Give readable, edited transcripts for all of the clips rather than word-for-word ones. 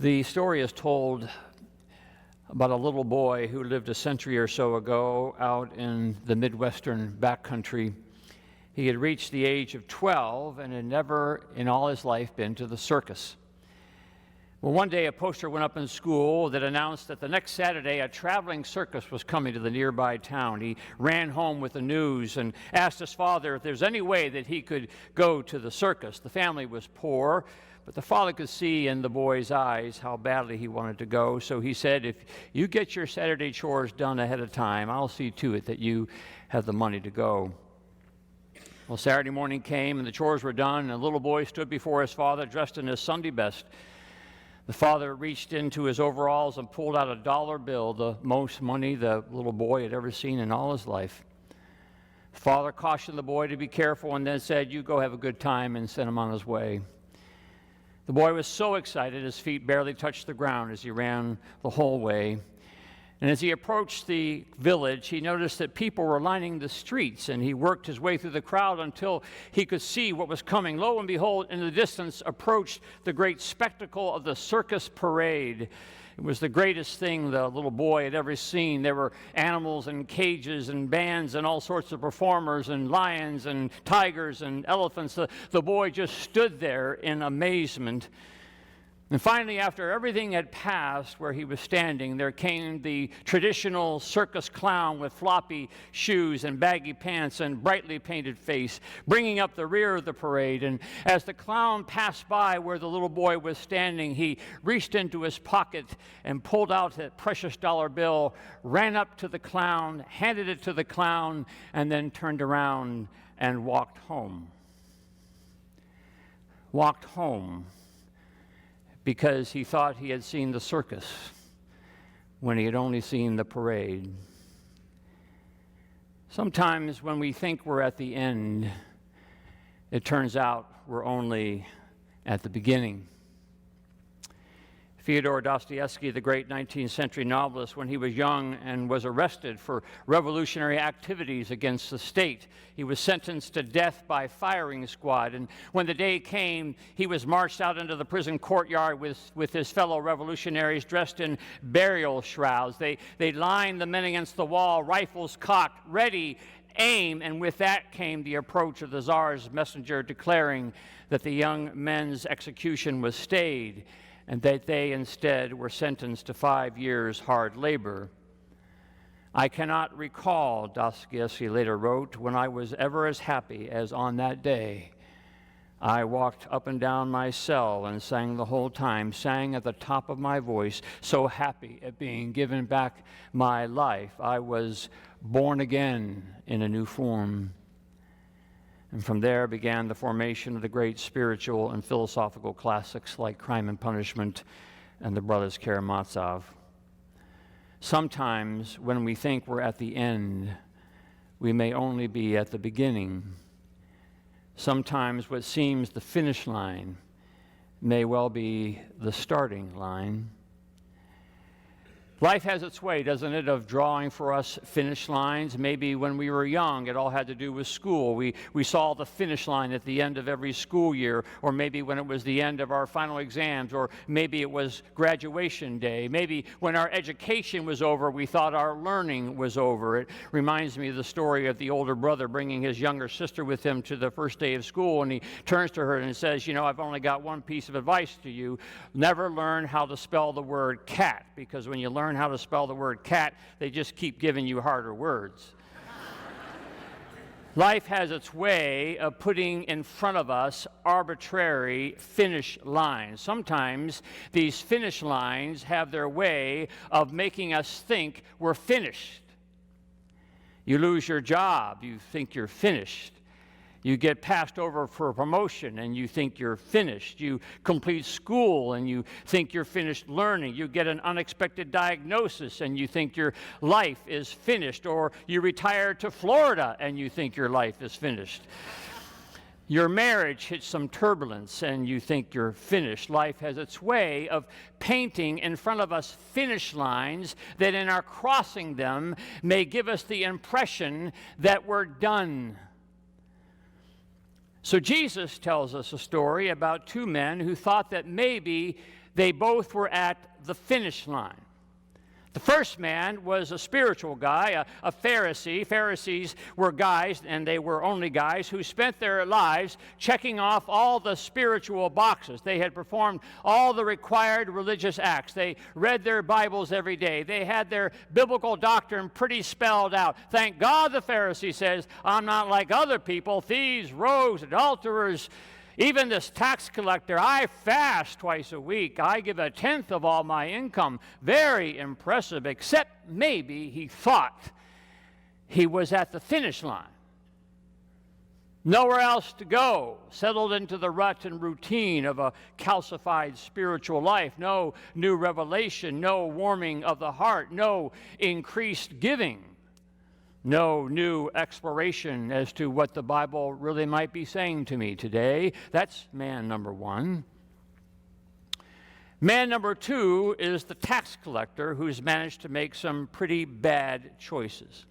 The story is told about a little boy who lived a century or so ago out in the Midwestern backcountry. He had reached the age of 12 and had never in all his life been to the circus. Well, one day a poster went up in school that announced that the next Saturday a traveling circus was coming to the nearby town. He ran home with the news and asked his father if there's any way that he could go to the circus. The family was poor, but the father could see in the boy's eyes how badly he wanted to go. So he said, if you get your Saturday chores done ahead of time, I'll see to it that you have the money to go. Well, Saturday morning came and the chores were done, and the little boy stood before his father dressed in his Sunday best. The father reached into his overalls and pulled out a dollar bill, the most money the little boy had ever seen in all his life. The father cautioned the boy to be careful and then said, "You go have a good time," and sent him on his way. The boy was so excited his feet barely touched the ground as he ran the whole way. And as he approached the village, he noticed that people were lining the streets, and he worked his way through the crowd until he could see what was coming. Lo and behold, in the distance approached the great spectacle of the circus parade. It was the greatest thing the little boy had ever seen. There were animals and cages and bands and all sorts of performers and lions and tigers and elephants. The boy just stood there in amazement. And finally, after everything had passed where he was standing, there came the traditional circus clown with floppy shoes and baggy pants and brightly painted face, bringing up the rear of the parade. And as the clown passed by where the little boy was standing, he reached into his pocket and pulled out that precious dollar bill, ran up to the clown, handed it to the clown, and then turned around and walked home. Walked home. Because he thought he had seen the circus when he had only seen the parade. Sometimes when we think we're at the end, it turns out we're only at the beginning. Fyodor Dostoevsky, the great 19th century novelist, when he was young and was arrested for revolutionary activities against the state, he was sentenced to death by firing squad. And when the day came, he was marched out into the prison courtyard with his fellow revolutionaries dressed in burial shrouds. They lined the men against the wall, rifles cocked, ready, aim, and with that came the approach of the Tsar's messenger declaring that the young men's execution was stayed, and that they instead were sentenced to 5 years hard labor. I cannot recall, Dostoevsky later wrote, when I was ever as happy as on that day. I walked up and down my cell and sang the whole time, sang at the top of my voice, so happy at being given back my life. I was born again in a new form. And from there began the formation of the great spiritual and philosophical classics like Crime and Punishment and the Brothers Karamazov. Sometimes when we think we're at the end, we may only be at the beginning. Sometimes what seems the finish line may well be the starting line. Life has its way, doesn't it, of drawing for us finish lines. Maybe when we were young, it all had to do with school. We saw the finish line at the end of every school year, or maybe when it was the end of our final exams, or maybe it was graduation day. Maybe when our education was over, we thought our learning was over. It reminds me of the story of the older brother bringing his younger sister with him to the first day of school, and he turns to her and says, "You know, I've only got one piece of advice to you. Never learn how to spell the word cat, because when you learn how to spell the word cat, they just keep giving you harder words." Life has its way of putting in front of us arbitrary finish lines. Sometimes these finish lines have their way of making us think we're finished. You lose your job, you think you're finished. You get passed over for a promotion and you think you're finished. You complete school and you think you're finished learning. You get an unexpected diagnosis and you think your life is finished. Or you retire to Florida and you think your life is finished. Your marriage hits some turbulence and you think you're finished. Life has its way of painting in front of us finish lines that in our crossing them may give us the impression that we're done. So Jesus tells us a story about two men who thought that maybe they both were at the finish line. The first man was a spiritual guy, a Pharisee. Pharisees were guys, and they were only guys, who spent their lives checking off all the spiritual boxes. They had performed all the required religious acts. They read their Bibles every day. They had their biblical doctrine pretty spelled out. Thank God, the Pharisee says, I'm not like other people, thieves, rogues, adulterers, even this tax collector. I fast twice a week. I give 1/10 of all my income. Very impressive, except maybe he thought he was at the finish line. Nowhere else to go, settled into the rut and routine of a calcified spiritual life. No new revelation, no warming of the heart, no increased giving. No new exploration as to what the Bible really might be saying to me today. That's man number one. Man number two is the tax collector, who's managed to make some pretty bad choices.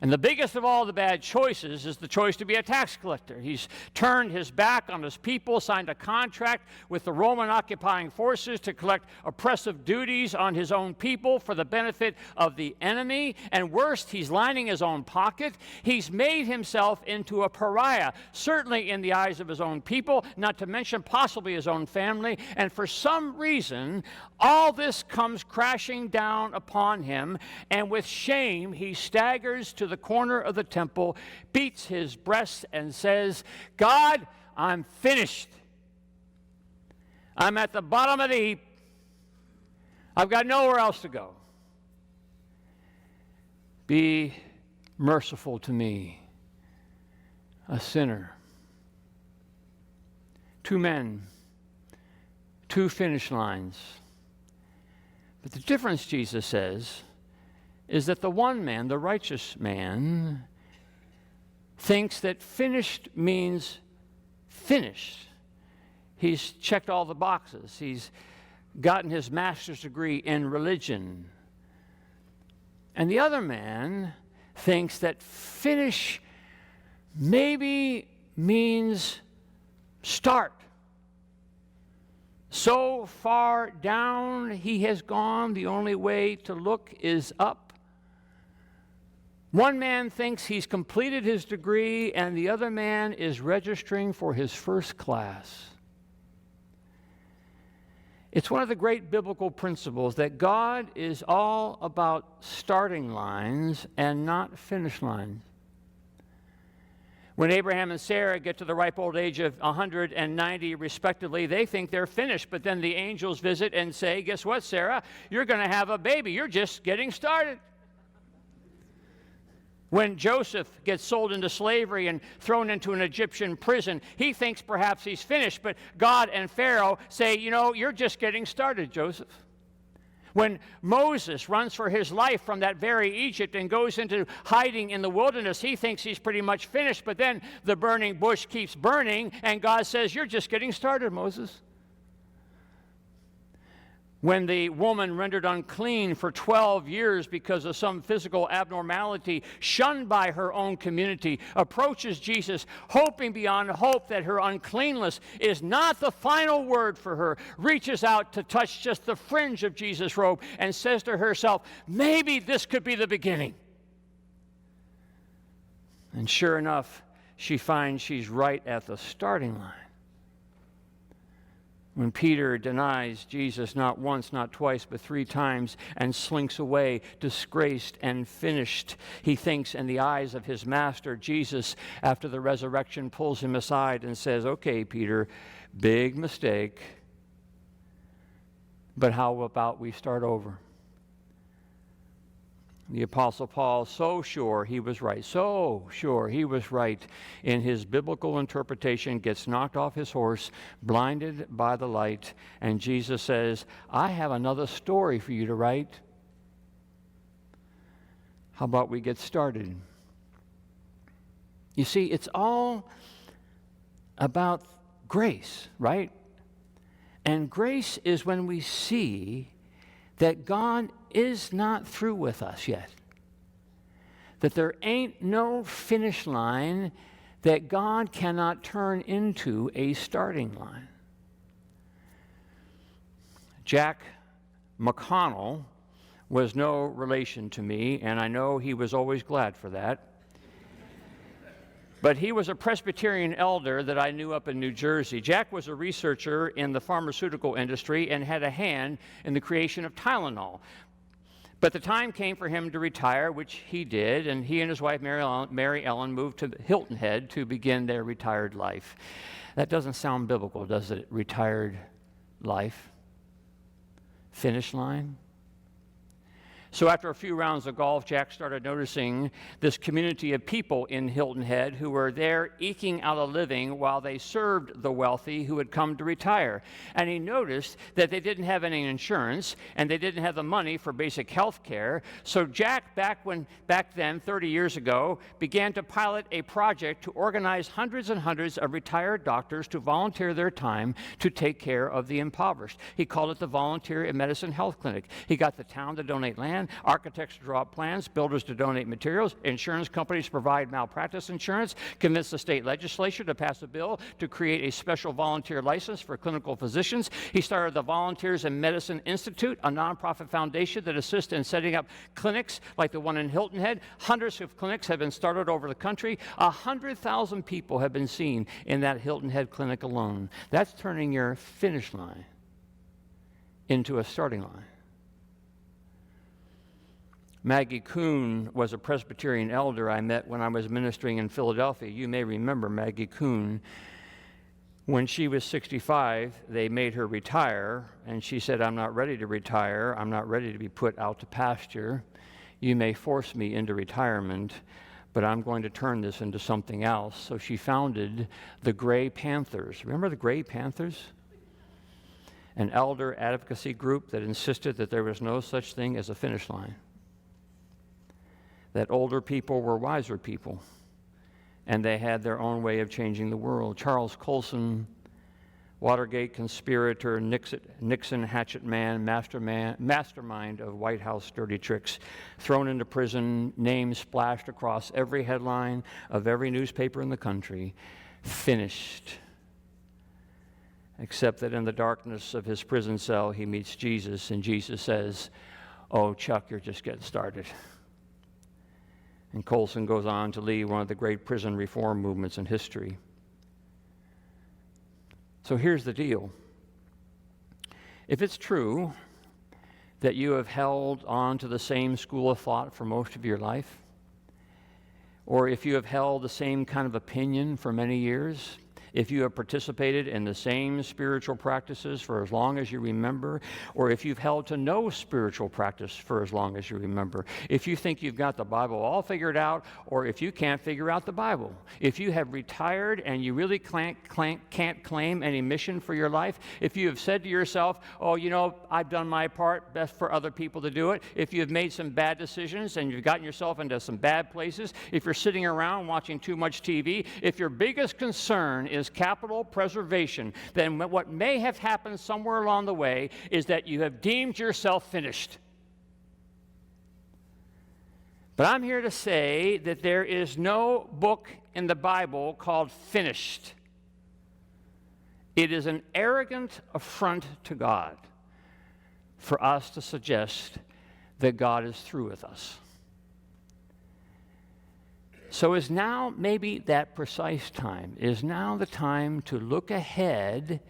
And the biggest of all the bad choices is the choice to be a tax collector. He's turned his back on his people, signed a contract with the Roman occupying forces to collect oppressive duties on his own people for the benefit of the enemy. And worst, he's lining his own pocket. He's made himself into a pariah, certainly in the eyes of his own people, not to mention possibly his own family. And for some reason, all this comes crashing down upon him, and with shame, he staggers to the corner of the temple, beats his breast, and says, God, I'm finished. I'm at the bottom of the heap. I've got nowhere else to go. Be merciful to me, a sinner. Two men, two finish lines. But the difference, Jesus says, is that the one man, the righteous man, thinks that finished means finished. He's checked all the boxes. He's gotten his master's degree in religion. And the other man thinks that finish maybe means start. So far down he has gone, the only way to look is up. One man thinks he's completed his degree, and the other man is registering for his first class. It's one of the great biblical principles that God is all about starting lines and not finish lines. When Abraham and Sarah get to the ripe old age of 190 respectively, they think they're finished, but then the angels visit and say, guess what, Sarah? You're going to have a baby. You're just getting started. When Joseph gets sold into slavery and thrown into an Egyptian prison, he thinks perhaps he's finished, but God and Pharaoh say, you know, you're just getting started, Joseph. When Moses runs for his life from that very Egypt and goes into hiding in the wilderness, he thinks he's pretty much finished, but then the burning bush keeps burning, and God says, you're just getting started, Moses. When the woman rendered unclean for 12 years because of some physical abnormality, shunned by her own community, approaches Jesus, hoping beyond hope that her uncleanness is not the final word for her, reaches out to touch just the fringe of Jesus' robe, and says to herself, maybe this could be the beginning. And sure enough, she finds she's right at the starting line. When Peter denies Jesus not once, not twice, but 3 times and slinks away, disgraced and finished, he thinks in the eyes of his master, Jesus, after the resurrection, pulls him aside and says, okay, Peter, big mistake, but how about we start over? The Apostle Paul, so sure he was right in his biblical interpretation, gets knocked off his horse, blinded by the light, and Jesus says, I have another story for you to write. How about we get started? You see, it's all about grace, right? And grace is when we see that God is not through with us yet. That there ain't no finish line that God cannot turn into a starting line. Jack McConnell was no relation to me, and I know he was always glad for that. But he was a Presbyterian elder that I knew up in New Jersey. Jack was a researcher in the pharmaceutical industry and had a hand in the creation of Tylenol. But the time came for him to retire, which he did, and he and his wife, Mary Ellen, moved to Hilton Head to begin their retired life. That doesn't sound biblical, does it? Retired life? Finish line? So after a few rounds of golf, Jack started noticing this community of people in Hilton Head who were there eking out a living while they served the wealthy who had come to retire. And he noticed that they didn't have any insurance and they didn't have the money for basic health care. So Jack, back then, 30 years ago, began to pilot a project to organize hundreds and hundreds of retired doctors to volunteer their time to take care of the impoverished. He called it the Volunteer Medicine Health Clinic. He got the town to donate land, architects to draw up plans, builders to donate materials, insurance companies to provide malpractice insurance, convinced the state legislature to pass a bill to create a special volunteer license for clinical physicians. He started the Volunteers in Medicine Institute, a nonprofit foundation that assists in setting up clinics like the one in Hilton Head. Hundreds of clinics have been started over the country. 100,000 people have been seen in that Hilton Head clinic alone. That's turning your finish line into a starting line. Maggie Kuhn was a Presbyterian elder I met when I was ministering in Philadelphia. You may remember Maggie Kuhn. When she was 65, they made her retire, and she said, "I'm not ready to retire. I'm not ready to be put out to pasture. You may force me into retirement, but I'm going to turn this into something else." So she founded the Gray Panthers. Remember the Gray Panthers? An elder advocacy group that insisted that there was no such thing as a finish line, that older people were wiser people, and they had their own way of changing the world. Charles Colson, Watergate conspirator, Nixon hatchet man, mastermind of White House dirty tricks, thrown into prison, names splashed across every headline of every newspaper in the country, finished. Except that in the darkness of his prison cell, he meets Jesus, and Jesus says, "Oh, Chuck, you're just getting started." And Colson goes on to lead one of the great prison reform movements in history. So here's the deal. If it's true that you have held on to the same school of thought for most of your life, or if you have held the same kind of opinion for many years, if you have participated in the same spiritual practices for as long as you remember, or if you've held to no spiritual practice for as long as you remember, if you think you've got the Bible all figured out, or if you can't figure out the Bible, if you have retired and you really can't claim any mission for your life, if you have said to yourself, "Oh, you know, I've done my part, best for other people to do it," if you have made some bad decisions and you've gotten yourself into some bad places, if you're sitting around watching too much TV, if your biggest concern is capital preservation, then what may have happened somewhere along the way is that you have deemed yourself finished. But I'm here to say that there is no book in the Bible called finished. It is an arrogant affront to God for us to suggest that God is through with us. So is now maybe that precise time? Is now the time to look ahead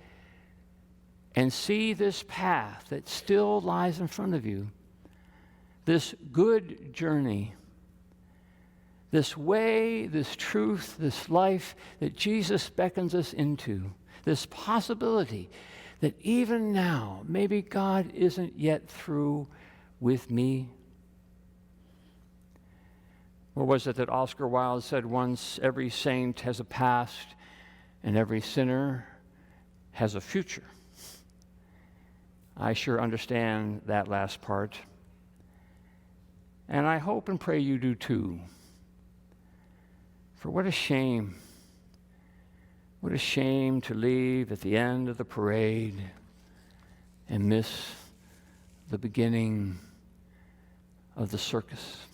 and see this path that still lies in front of you, this good journey, this way, this truth, this life that Jesus beckons us into, this possibility that even now, maybe God isn't yet through with me? Or was it that Oscar Wilde said once, "Every saint has a past and every sinner has a future"? I sure understand that last part. And I hope and pray you do too. For what a shame. What a shame to leave at the end of the parade and miss the beginning of the circus.